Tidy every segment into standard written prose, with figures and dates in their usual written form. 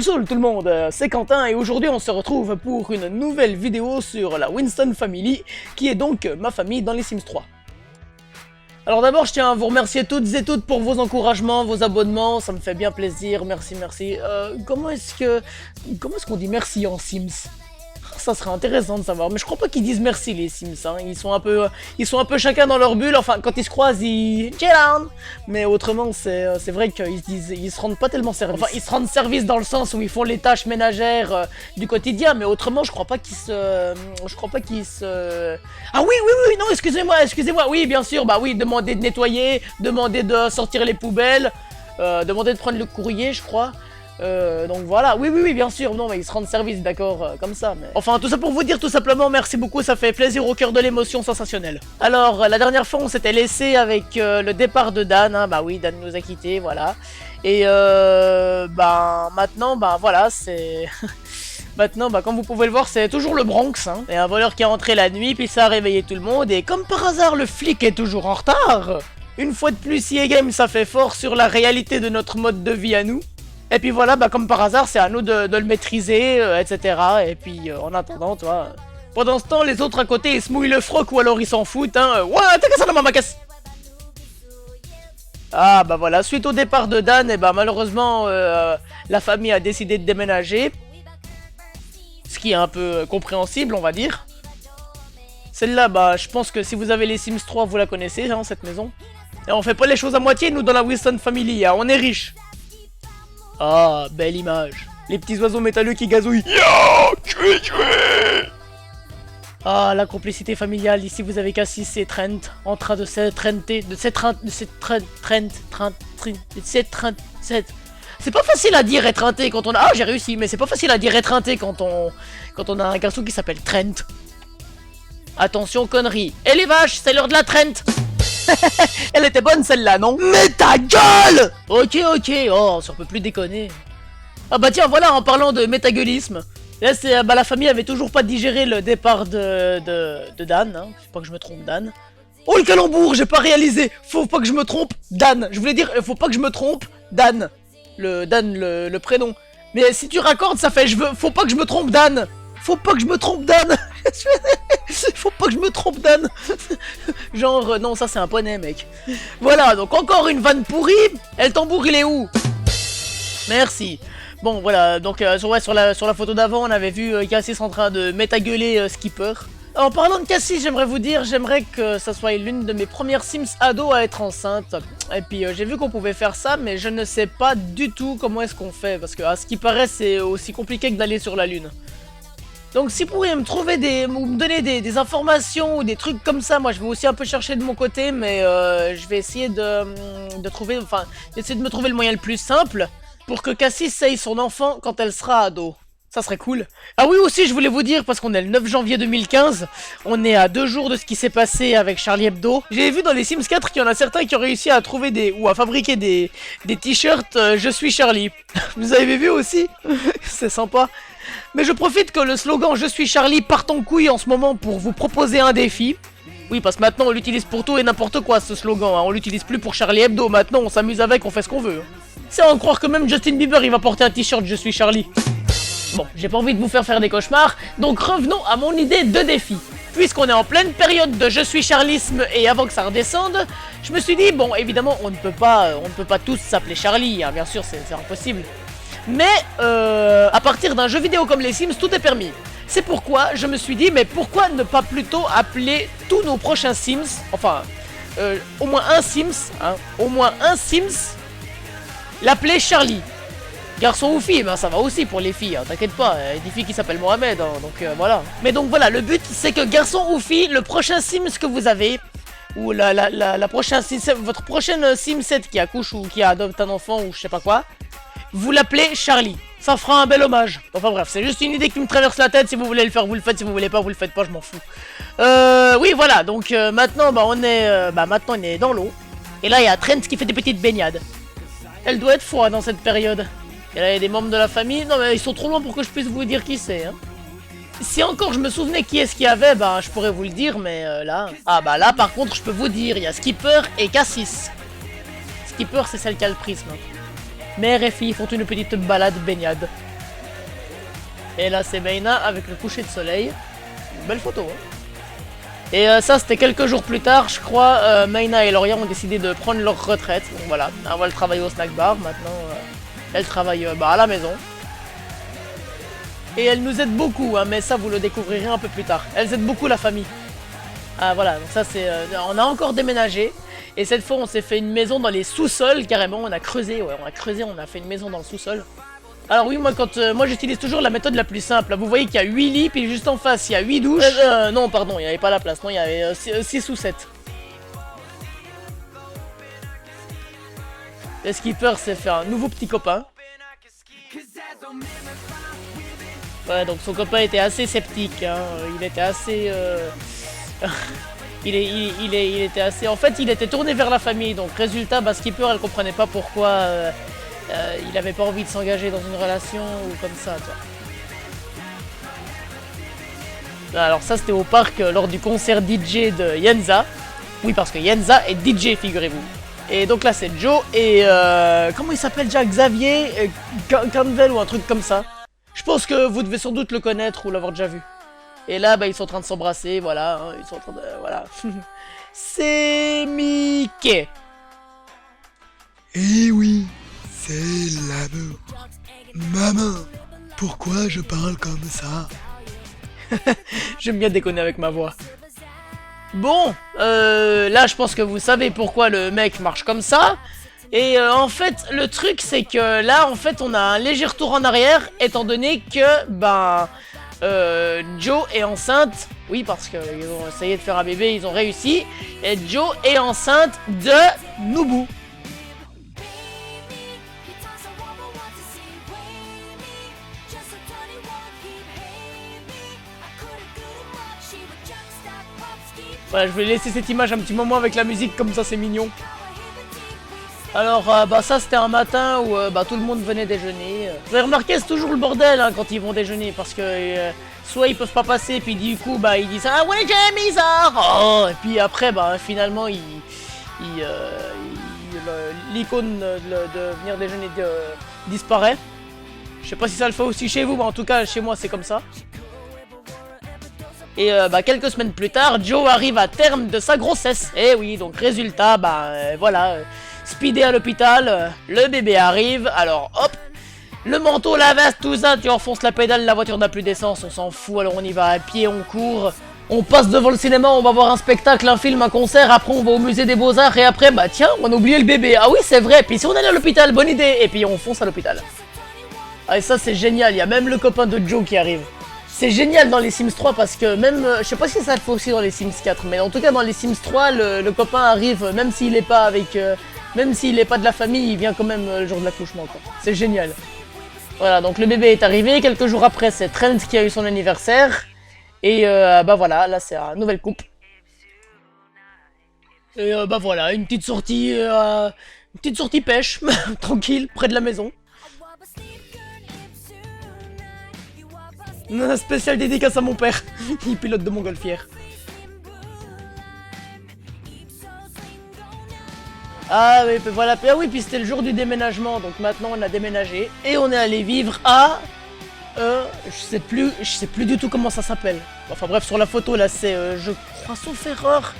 Soul tout le monde, c'est Quentin et aujourd'hui on se retrouve pour une nouvelle vidéo sur la Winston Family, qui est donc ma famille dans les Sims 3. Alors d'abord je tiens à vous remercier toutes et toutes pour vos encouragements, vos abonnements, ça me fait bien plaisir, merci. Comment est-ce qu'on dit merci en Sims? Ça serait intéressant de savoir, mais je crois pas qu'ils disent merci les Sims, hein. Ils sont un peu chacun dans leur bulle, enfin quand ils se croisent ils... Down. Mais autrement c'est vrai qu'ils se rendent pas tellement service. Enfin ils se rendent service dans le sens où ils font les tâches ménagères du quotidien, mais autrement je crois pas qu'ils se... Ah oui, non excusez-moi, oui bien sûr, bah oui, demander de nettoyer, demander de sortir les poubelles, demander de prendre le courrier je crois. Donc voilà, oui, bien sûr, non mais ils se rendent service, d'accord, comme ça, mais... Enfin, tout ça pour vous dire tout simplement, merci beaucoup, ça fait plaisir au cœur de l'émotion sensationnelle. Alors, la dernière fois, on s'était laissé avec le départ de Dan, hein, bah oui, Dan nous a quittés, voilà. Et maintenant, voilà, c'est... Maintenant, comme vous pouvez le voir, c'est toujours le Bronx, hein. Et un voleur qui est entré la nuit, puis ça a réveillé tout le monde, et comme par hasard, le flic est toujours en retard. Une fois de plus, EA Game, ça fait fort sur la réalité de notre mode de vie à nous. Et puis voilà, comme par hasard, c'est à nous de le maîtriser, etc. Et puis en attendant, toi... Pendant ce temps, les autres à côté, ils se mouillent le froc ou alors ils s'en foutent, hein. Ouais, t'as qu'à ça dans ma casse. Ah, voilà, suite au départ de Dan, et malheureusement, la famille a décidé de déménager. Ce qui est un peu compréhensible, on va dire. Celle-là, je pense que si vous avez les Sims 3, vous la connaissez, hein, cette maison. Et on fait pas les choses à moitié, nous, dans la Winston Family, hein, on est riches. Ah, belle image. Les petits oiseaux métalleux qui gazouillent. Yo, tué. Ah, la complicité familiale. Ici, vous avez Cassis et Trent en train de s'étreinter. C'est pas facile à dire étreinter quand on a... Ah, j'ai réussi, mais c'est pas facile à dire étreinter quand on a un garçon qui s'appelle Trent. Attention, connerie. Et les vaches, c'est l'heure de la Trent. Elle était bonne celle-là, non? Mais ta gueule! Ok, oh, ça peut plus déconner. Ah tiens, voilà, en parlant de métagueulisme. Là, c'est, la famille avait toujours pas digéré le départ de Dan, hein. Faut pas que je me trompe, Dan. Oh, le calembour, j'ai pas réalisé. Faut pas que je me trompe, Dan. Je voulais dire, faut pas que je me trompe, Dan. Le prénom. Mais si tu raccordes, ça fait, faut pas que je me trompe, Dan. Faut pas que je me trompe, Dan. Faut pas que je me trompe, Dan. Genre, non, ça c'est un poney, mec. Voilà, donc encore une vanne pourrie. Et le tambour, il est où? Merci. Bon, voilà, donc sur la photo d'avant, on avait vu Cassis en train de métagueuler Skipper. En parlant de Cassis, j'aimerais vous dire, j'aimerais que ça soit l'une de mes premières Sims ado à être enceinte. Et puis j'ai vu qu'on pouvait faire ça, mais je ne sais pas du tout comment est-ce qu'on fait. Parce que à ce qui paraît, c'est aussi compliqué que d'aller sur la Lune. Donc si vous pourriez me donner des informations ou des trucs comme ça, moi je vais aussi un peu chercher de mon côté, mais je vais essayer de trouver, enfin, d'essayer de me trouver le moyen le plus simple pour que Cassis ait son enfant quand elle sera ado. Ça serait cool. Ah oui aussi, je voulais vous dire, parce qu'on est le 9 janvier 2015, on est à 2 jours de ce qui s'est passé avec Charlie Hebdo. J'ai vu dans les Sims 4 qu'il y en a certains qui ont réussi à trouver ou à fabriquer des t-shirts Je suis Charlie. Vous avez vu aussi? C'est sympa. Mais je profite que le slogan Je suis Charlie part en couille en ce moment pour vous proposer un défi. Oui, parce que maintenant on l'utilise pour tout et n'importe quoi ce slogan, hein. On l'utilise plus pour Charlie Hebdo, maintenant on s'amuse avec, on fait ce qu'on veut. C'est à en croire que même Justin Bieber il va porter un t-shirt Je suis Charlie. Bon, j'ai pas envie de vous faire des cauchemars, donc revenons à mon idée de défi. Puisqu'on est en pleine période de Je suis Charlisme et avant que ça redescende, je me suis dit, bon évidemment on ne peut pas tous s'appeler Charlie, hein, bien sûr c'est impossible. Mais à partir d'un jeu vidéo comme les Sims, tout est permis. C'est pourquoi je me suis dit, mais pourquoi ne pas plutôt appeler tous nos prochains Sims, enfin, au moins un Sims, hein, l'appeler Charlie. Garçon ou fille, ça va aussi pour les filles, hein, t'inquiète pas, il y a des filles qui s'appellent Mohamed, hein, donc voilà. Mais donc voilà, le but c'est que garçon ou fille, le prochain Sims que vous avez, ou votre prochaine Sim7 qui accouche ou qui adopte un enfant ou je sais pas quoi, vous l'appelez Charlie. Ça fera un bel hommage. Enfin bref, c'est juste une idée qui me traverse la tête. Si vous voulez le faire, vous le faites. Si vous voulez pas, vous le faites pas, je m'en fous. Oui, voilà. Donc maintenant, on est dans l'eau. Et là, il y a Trent qui fait des petites baignades. Elle doit être froide dans cette période. Et là, il y a des membres de la famille. Non, mais ils sont trop loin pour que je puisse vous dire qui c'est, hein. Si encore je me souvenais qui est-ce qu'il y avait, je pourrais vous le dire, mais là... Ah là, par contre, je peux vous dire, il y a Skipper et Cassis. Skipper, c'est celle qui a le prisme. Mère et fille font une petite balade baignade. Et là, c'est Meina avec le coucher de soleil. Une belle photo, hein. Et ça, c'était quelques jours plus tard, je crois. Meina et Loria ont décidé de prendre leur retraite. Donc voilà, avant elle travaillait au snack bar, maintenant elle travaille à la maison. Et elles nous aident beaucoup, hein, mais ça vous le découvrirez un peu plus tard. Elles aident beaucoup la famille. Ah voilà, donc ça c'est... on a encore déménagé. Et cette fois on s'est fait une maison dans les sous-sols, carrément. On a creusé, ouais, on a fait une maison dans le sous-sol. Alors oui, moi j'utilise toujours la méthode la plus simple. Vous voyez qu'il y a 8 lits, puis juste en face il y a 8 douches. Non, pardon, il n'y avait pas la place, non, il y avait 6 ou 7. Le skipper s'est fait un nouveau petit copain. Ouais, donc son copain était assez sceptique, hein. Il était assez... il était assez... En fait, il était tourné vers la famille, donc résultat, Skipper, elle comprenait pas pourquoi il avait pas envie de s'engager dans une relation ou comme ça, toi. Alors ça, c'était au parc lors du concert DJ de Yenza. Oui, parce que Yenza est DJ, figurez-vous. Et donc là, c'est Joe et... comment il s'appelle déjà? Xavier Canvel ou un truc comme ça. Je pense que vous devez sans doute le connaître ou l'avoir déjà vu. Et là, ils sont en train de s'embrasser, voilà. Hein, ils sont en train de... Voilà. C'est Mickey. Eh oui, c'est l'amour. Maman, pourquoi je parle comme ça? J'aime bien déconner avec ma voix. Bon, là, je pense que vous savez pourquoi le mec marche comme ça. Et en fait, le truc, c'est que là, en fait, on a un léger retour en arrière, étant donné que, Joe est enceinte. Oui, parce qu'ils ont essayé de faire un bébé, ils ont réussi. Et Joe est enceinte de Noubou. Voilà, je vais laisser cette image un petit moment avec la musique, comme ça c'est mignon. Alors, ça c'était un matin où tout le monde venait déjeuner. Vous avez remarqué, c'est toujours le bordel hein, quand ils vont déjeuner, parce que soit ils peuvent pas passer, puis du coup, ils disent ah ouais, Jamie ça. Oh, et puis après, finalement, l'icône de venir déjeuner disparaît. Je sais pas si ça le fait aussi chez vous, mais en tout cas, chez moi, c'est comme ça. Et quelques semaines plus tard, Joe arrive à terme de sa grossesse. Et oui, donc résultat, voilà, speedé à l'hôpital, le bébé arrive, alors hop, le manteau, la veste, tout ça, tu enfonces la pédale, la voiture n'a plus d'essence, on s'en fout, alors on y va à pied, on court, on passe devant le cinéma, on va voir un spectacle, un film, un concert, après on va au musée des Beaux-Arts, et après, tiens, on a oublié le bébé, ah oui c'est vrai, puis si on allait à l'hôpital, bonne idée, et puis on fonce à l'hôpital. Ah et ça c'est génial, il y a même le copain de Joe qui arrive. C'est génial dans les Sims 3 parce que même, je sais pas si ça le fait aussi dans les Sims 4, mais en tout cas dans les Sims 3, le copain arrive, même s'il est pas avec, même s'il est pas de la famille, il vient quand même le jour de l'accouchement quoi. C'est génial. Voilà, donc le bébé est arrivé, quelques jours après c'est Trent qui a eu son anniversaire, et voilà, là c'est une nouvelle coupe. Et voilà, une petite sortie pêche, tranquille, près de la maison. Un spécial dédicace à mon père, il pilote de montgolfière. Ah oui, voilà, ah oui, puis c'était le jour du déménagement, donc maintenant on a déménagé et on est allé vivre à... je sais plus du tout comment ça s'appelle. Enfin bref, sur la photo là c'est, je crois sauf erreur,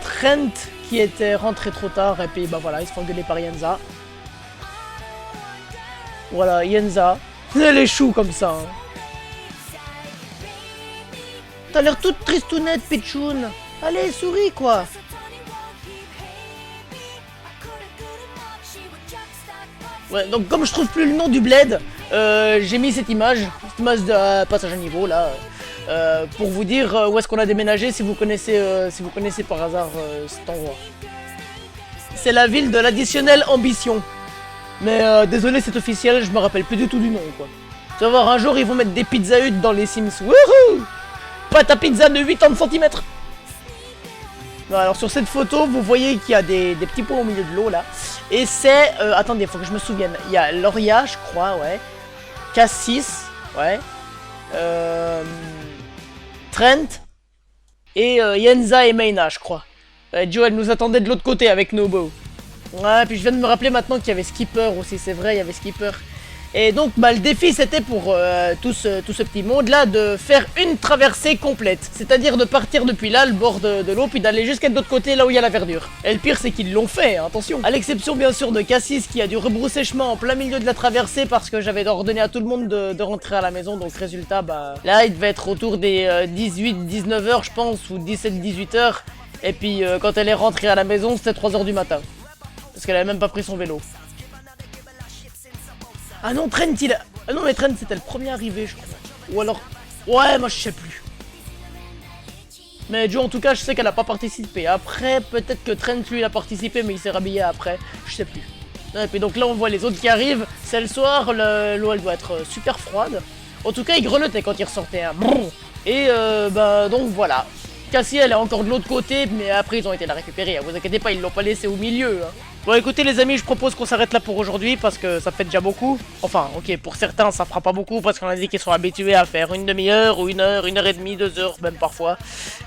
Trent qui était rentré trop tard et puis voilà, ils se font engueuler par Yenza. Voilà, Yenza. Elle est chou comme ça. Hein. T'as l'air toute tristounette, Pichoun. Allez, souris, quoi. Ouais, donc comme je trouve plus le nom du bled, j'ai mis cette image de passage à niveau, là, pour vous dire où est-ce qu'on a déménagé, si vous connaissez par hasard cet endroit. C'est la ville de l'additionnelle Ambition. Mais désolé, c'est officiel, je me rappelle plus du tout du nom quoi. Tu vas voir, un jour ils vont mettre des Pizza Hut dans les Sims. Wouhou! Pâte à pizza de 80 cm. Alors sur cette photo, vous voyez qu'il y a des petits points au milieu de l'eau là. Et c'est... attendez, faut que je me souvienne. Il y a Loria, je crois, ouais. Cassis, ouais. Trent. Et Yenza et Meina, je crois. Joe, elle nous attendait de l'autre côté avec Nobo. Ouais, puis je viens de me rappeler maintenant qu'il y avait Skipper aussi, c'est vrai, il y avait Skipper. Et donc bah, le défi c'était pour tout ce petit monde là de faire une traversée complète. C'est-à-dire de partir depuis là, le bord de l'eau, puis d'aller jusqu'à de l'autre côté là où il y a la verdure. Et le pire c'est qu'ils l'ont fait, hein, attention. À l'exception bien sûr de Cassis qui a dû rebrousser chemin en plein milieu de la traversée parce que j'avais ordonné à tout le monde de rentrer à la maison. Donc résultat, bah là il devait être autour des 18-19 heures je pense, ou 17-18 heures. Et puis quand elle est rentrée à la maison c'était 3 heures du matin. Parce qu'elle avait même pas pris son vélo. Ah non, Trent, il a... Ah non, mais Trent, c'était le premier arrivé, je crois. Ou alors... Ouais, moi, je sais plus. Mais Joe, en tout cas, je sais qu'elle a pas participé. Après, peut-être que Trent, lui, il a participé, mais il s'est rhabillé après. Je sais plus. Et puis donc là, on voit les autres qui arrivent. C'est le soir, l'eau, elle doit être super froide. En tout cas, il grelottait quand il ressortait. Hein. Et bah, donc voilà. Cassie, elle est encore de l'autre côté, mais après, ils ont été la récupérer. Vous inquiétez pas, ils l'ont pas laissé au milieu. Hein. Bon écoutez les amis, je propose qu'on s'arrête là pour aujourd'hui parce que ça fait déjà beaucoup. Enfin ok, pour certains ça fera pas beaucoup parce qu'on a dit qu'ils sont habitués à faire une demi-heure ou 1 heure et demie, 2 heures même parfois.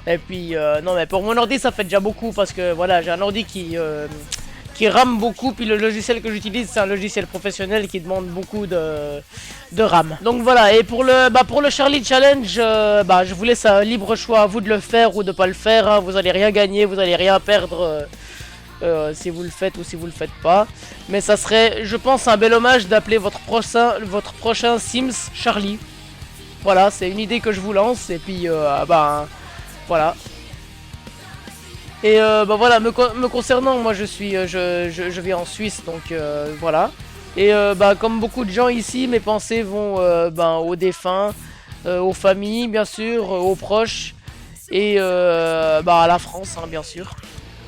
Et puis non mais pour mon ordi ça fait déjà beaucoup parce que voilà, j'ai un ordi qui rame beaucoup, puis le logiciel que j'utilise c'est un logiciel professionnel qui demande beaucoup de RAM. Donc voilà, et pour le Charlie Challenge, je vous laisse un libre choix à vous de le faire ou de pas le faire. Hein. Vous allez rien gagner, vous allez rien perdre. Si vous le faites ou si vous le faites pas. Mais ça serait, je pense, un bel hommage d'appeler votre prochain Sims Charlie. Voilà, c'est une idée que je vous lance. Et puis, voilà. Et voilà, me concernant, moi je vis en Suisse, donc voilà. Et comme beaucoup de gens ici, mes pensées vont aux défunts, aux familles, bien sûr, aux proches. Et à la France, hein, bien sûr.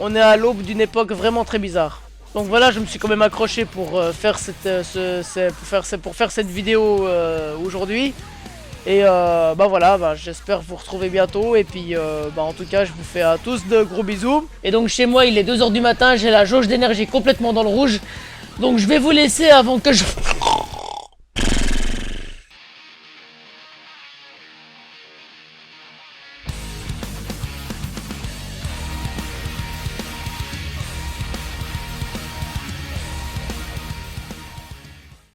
On est à l'aube d'une époque vraiment très bizarre. Donc voilà, je me suis quand même accroché pour faire cette vidéo aujourd'hui. Et voilà, j'espère vous retrouver bientôt. Et puis en tout cas, je vous fais à tous de gros bisous. Et donc chez moi, il est 2 h du matin, j'ai la jauge d'énergie complètement dans le rouge. Donc je vais vous laisser avant que je...